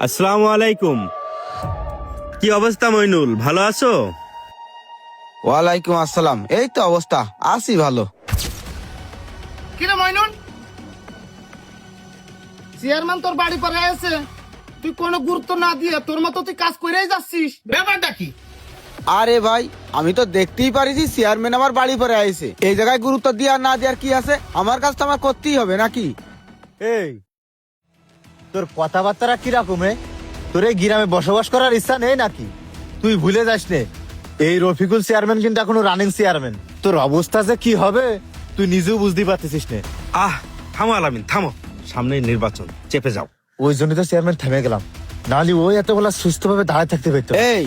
আসসালামু আলাইকুম। কি অবস্থা মইনুল, ভালো আছো? ওয়ালাইকুম আসসালাম। এই তো অবস্থা, আছি ভালো। কিরে মইনুল, চেয়ারম্যান তোর বাড়ি পরে আছে, তুই কোনো গুরুত্ব না দিয়ে তোর মতো তুই কাজ করেই যাচ্ছিস, ব্যাপারটা কি? আরে ভাই, আমি তো দেখতেই পারিছি চেয়ারম্যান আমার বাড়ি পরে আইছে, এই জায়গায় গুরুত্ব দিয়া না দেওয়ার কি আছে? আমার কাজ তো আমার করতেই হবে নাকি? এই তোর কথাবার্তা কিরকম? তোর এই গ্রামে বসবাস করার ইচ্ছা নেই নাকি? তুই ভুলে যাস নে, এই রফিকুল চেয়ারম্যান কিন্তু এখনো রানিং চেয়ারম্যান। তোর অবস্থা যে কি হবে তুই নিজেও বুঝতে পারতেছিস না। থামো আলামিন, থামো, সামনে নির্বাচন, চেপে যাও। ওই জন্য তো চেয়ারম্যান থেমে গেলাম, নাহলে ওই এতবেলা সুস্থভাবে দাঁড়ায় থাকতে পারতো। এই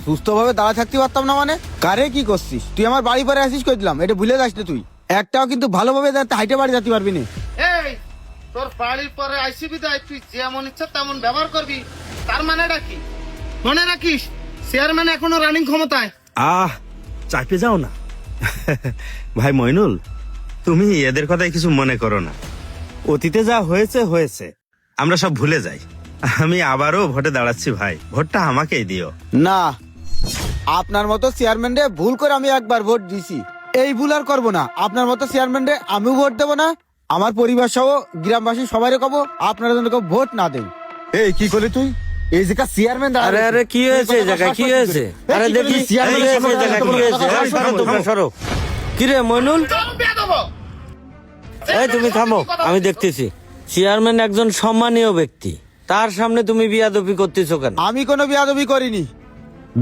সুস্থ ভাবে দাঁড়ায় থাকতে পারতাম না মানে? কারে কি করছিস তুই? আমার বাড়ি পরে আসিস কই দিলাম, এটা ভুলে যাস না তুই। একটাও কিন্তু ভালোভাবে হাইটে বাড়ি যেতে পারবি না। এই তোর বাড়ির পরে আইসি বিদায় তুই যেমন ইচ্ছা তেমন ব্যবহার করবি, তার মানেটা কি? মনে রাখিস চেয়ারম্যান এখনো রানিং ক্ষমতায়। চাপে যাও না। ভাই মইনুল, তুমি এদের কথায় কিছু মনে করো না। অতীতে যা হয়েছে হয়েছে, আমরা সব ভুলে যাই। আমি আবারও ভোটে দাঁড়াচ্ছি ভাই, ভোটটা আমাকেই দিও। না, আপনার মতো চেয়ারম্যান রে ভুল করে আমি একবার ভোট দিছি, এই ভুল আর করবো না। আপনার মতো চেয়ারম্যান রে আমিও ভোট দেবো না, আমার পরিবার সহ গ্রামবাসী সবাই কব আপনারা যেন কেউ ভোট না দেন। এই কি করলি তুই? এই জায়গা চেয়ারম্যান আরে আরে কি হয়েছে, জায়গায় কি হয়েছে? আরে দেখি চেয়ারম্যান হয়েছে, জায়গায় কি হয়েছে? এই সরো তোমরা, সরো। কিরে মইনুল, চল বিয়া দেবো। এই তুমি থামো, আমি দেখতেছি। চেয়ারম্যান একজন সম্মানীয় ব্যক্তি, তার সামনে তুমি বিয়াদবি করতেছো কেন? আমি কোনো বিয়াদবি করিনি,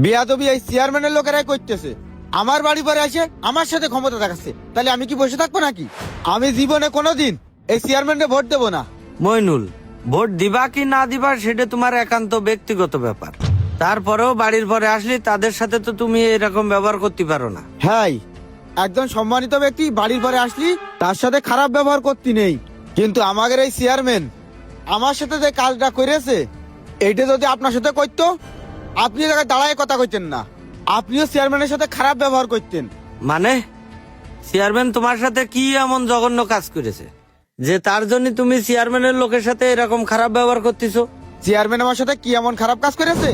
বিয়াদবি এই চেয়ারম্যানের লোকেরাই করতেছে। আমার বাড়ি পরে আসে আমার সাথে ক্ষমতা দেখাচ্ছে, তাহলে আমি কি বসে থাকবো নাকি? আমি জীবনে কোনোদিন এই চেয়ারম্যানকে ভোট দেবো না। মইনুল, ভোট দিবা কি না দিবা সেটা তোমার একান্ত ব্যক্তিগত ব্যাপার। তারপরেও বাড়ির পরে আসলে তাদের সাথে তো তুমি এরকম ব্যবহার করতে পারো না। হ্যাঁ, একজন সম্মানিত ব্যক্তি বাড়ির পরে আসলি তার সাথে খারাপ ব্যবহার করতে নেই, কিন্তু আমাদের এই চেয়ারম্যান আমার সাথে যে কাজটা করেছে, এইটা যদি আপনার সাথে করতো, আপনি এই জায়গায় দাঁড়ায় কথা কইতেন না, আপনিও চেয়ারম্যানের সাথে খারাপ ব্যবহার করতেন। মানে চেয়ারম্যান তোমার সাথে কি এমন জঘন্য কাজ করেছে যে তার জন্য তুমি চেয়ারম্যানের লোকের সাথে এরকম খারাপ ব্যবহার করতেছো? চেয়ারম্যান আমার সাথে কি এমন খারাপ কাজ করেছে?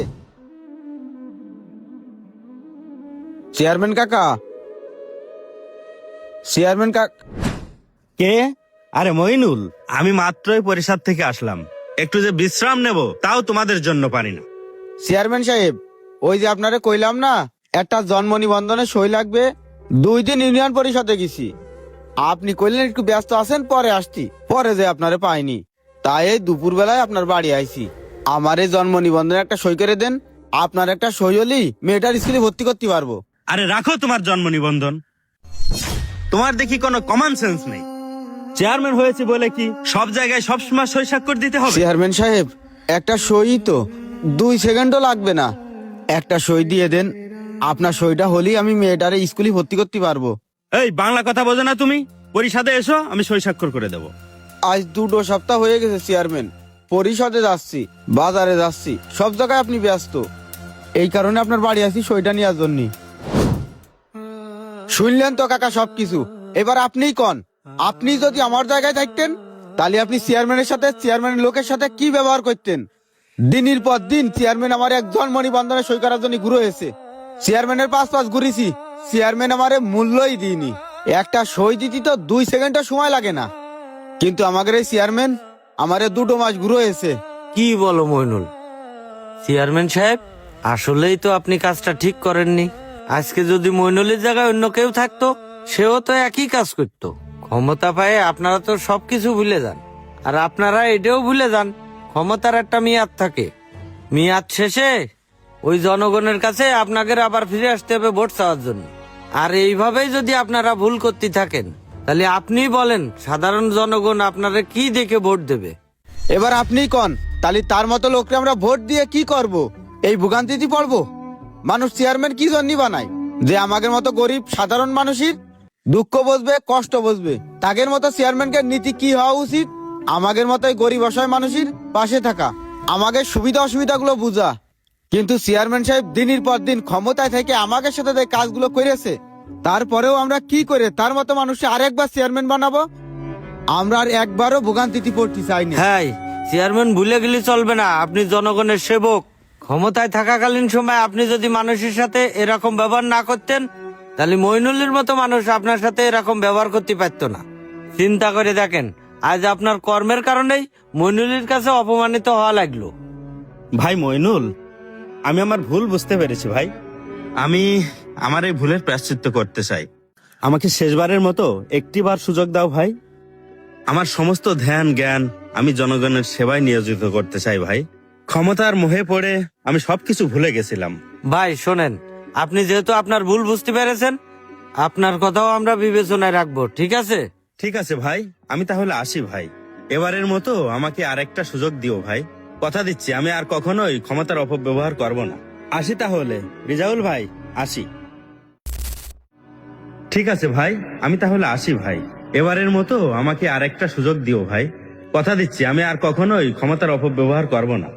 চেয়ারম্যান কাকা, চেয়ারম্যান কাকা। কে? আরে মইনুল, আমি মাত্রই পরিষদ থেকে আসলাম, একটু যে বিশ্রাম নেব তাও তোমাদের জন্য পারি না। চেয়ারম্যান সাহেব, ওই যে আপনারে কইলাম না একটা জন্ম নিবন্ধনে সই লাগবে, 2 দিন ইউনিয়ন পরিষদে গেছি, আপনি কইলেন একটু ব্যস্ত আছেন পরে আসছি, পরে যে আপনারে পাইনি, তাই এই দুপুর বেলায় আপনার বাড়ি আইছি। আমার এই জন্ম নিবন্ধনে একটা সই করে দেন, আপনার একটা সই হলেই মেয়েটার স্কুলে ভর্তি করতে পারবো। আরে রাখো তোমার জন্ম নিবন্ধন, তোমার দেখি কোনো কমন সেন্স নেই। চেয়ারম্যান হয়েছে বলে কি সব জায়গায় সব সময় সই স্বাক্ষর দিতে হবে? চেয়ারম্যান সাহেব, একটা সই তো 2 সেকেন্ডও লাগবে না, একটা সই দিয়ে দেন, আপনার সইটা হলেই আমি মেয়েটারে স্কুলে ভর্তি করতে পারবো। এই বাংলা কথা বোঝো না তুমি? পরিষদে এসো, আমি সই স্বাক্ষর করে দেবো। আজ 2 সপ্তাহ হয়ে গেছে চেয়ারম্যান, পরিষদে যাচ্ছি, বাজারে যাচ্ছি, সব জায়গায় আপনি ব্যস্ত, এই কারণে আপনার বাড়ি আসি সইটা নেওয়ার জন্য। শুনলেন তো কাকা সবকিছু, এবার আপনিই কন, আপনি যদি আমার জায়গায় থাকতেন তাহলে আপনি চেয়ারম্যানের সাথে, চেয়ারম্যানের লোকের সাথে কি ব্যবহার করতেন? দিনের পর দিন চেয়ারম্যান আমার এক জন্ম নিবন্ধনে সই করার জন্য ঘুরে হয়েছে, চেয়ারম্যানের পাশ ঘুরেছি, চেয়ারম্যান আমারে মূল্যই দিইনি, একটা সই দিতে তো 2 সেকেন্ডও সময় লাগে না, কিন্তু আমাদের এই চেয়ারম্যান আমারে 2 মাস ঘুরে হয়েছে। কি বলো মইনুল? চেয়ারম্যান সাহেব, আসলেই তো আপনি কাজটা ঠিক করেননি। আজকে যদি মইনুলের জায়গায় অন্য কেউ থাকতো, সেও তো একই কাজ করতো। ক্ষমতা পায়ে আপনারা তো সবকিছু ভুলে যান, আর আপনারা এটাও ভুলে যান ক্ষমতার একটা মেয়াদ থাকে, মেয়াদ শেষে ওই জনগণের কাছে আপনাদের আবার ফিরে আসতে হবে ভোট চাওয়ার জন্য। আর এইভাবেই যদি আপনারা ভুল করতে থাকেন, তাহলে আপনি বলেন সাধারণ জনগণ আপনারা কি দেখে ভোট দেবে? এবার আপনিই কন, তাহলে তার মতো লোককে আমরা ভোট দিয়ে কি করব? এই ভোগান্তিতে পড়বো? মানুষ চেয়ারম্যান কি জন্য বানায়? যে আমাদের মতো গরিব সাধারণ মানুষের দুঃখ বুঝবে, কষ্ট বুঝবে। তাদের মতো চেয়ারম্যানকে নীতি কি হওয়া উচিত? আমাদের মতো এই গরিব অসহায় মানুষের পাশে থাকা, আমাদের সুবিধা অসুবিধাগুলো বুঝা। কিন্তু চেয়ারম্যান সাহেব দিনের পর দিন ক্ষমতায় থেকে আমাদের সাথে যে কাজগুলো করেছে, তারপরেও আমরা কি করে তার মতো মানুষকে আরেকবার চেয়ারম্যান বানাবো? আমরা আর একবারও ভোগান্তিতে পড়তে চাই না। হ্যাঁ, চেয়ারম্যান ভুলে গেলে চলবে না, আপনি জনগণের সেবক। ক্ষমতায় থাকাকালীন সময় আপনি যদি মানুষের সাথে এরকম ব্যবহার না করতেন, তাহলে মইনুলের মতো মানুষ আপনার সাথে এরকম ব্যবহার করতে পারতো না। চিন্তা করে দেখেন, আজ আপনার কর্মের কারণেই মইনুলের কাছে অপমানিত হওয়া লাগলো। ভাই মইনুল, আমি আমার ভুল বুঝতে পেরেছি ভাই। আমি আমার এই ভুলের প্রায়শ্চিত্ত করতে চাই। আমাকে শেষবারের মতো একটিবার সুযোগ দাও ভাই। আমার সমস্ত ধ্যান জ্ঞান আমি জনগণের সেবায় নিয়োজিত করতে চাই ভাই। ক্ষমতার মোহে পড়ে আমি সবকিছু ভুলে গেছিলাম। ভাই শোনেন, আপনি যেহেতু আপনার ভুল বুঝতে পেরেছেন, আপনার কথাও আমরা বিবেচনায় রাখবো, ঠিক আছে? ঠিক আছে ভাই, আমি তাহলে আসি ভাই। এবারের মতো আমাকে আরেকটা সুযোগ দিও ভাই। কথা দিচ্ছি আমি আর কখনোই ক্ষমতার অপব্যবহার করব না। আসি তাহলে রিজাউল ভাই, আসি। ঠিক আছে ভাই, আমি তাহলে আসি ভাই। এবারের মতো আমাকে আরেকটা সুযোগ দিও ভাই। কথা দিচ্ছি আমি আর কখনোই ক্ষমতার অপব্যবহার করব না।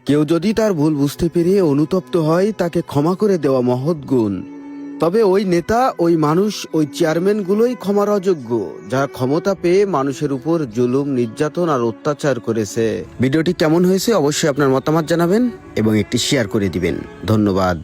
কেউ যদি তার ভুল বুঝতে পেরে অনুতপ্ত হয়, তাকে ক্ষমা করে দেওয়া মহৎ গুণ। তবে ওই নেতা, ওই মানুষ, ওই চেয়ারম্যান গুলোই ক্ষমার অযোগ্য, যারা ক্ষমতা পেয়ে মানুষের উপর জুলুম, নির্যাতন আর অত্যাচার করেছে। ভিডিওটি কেমন হয়েছে অবশ্যই আপনার মতামত জানাবেন এবং একটি শেয়ার করে দিবেন। ধন্যবাদ।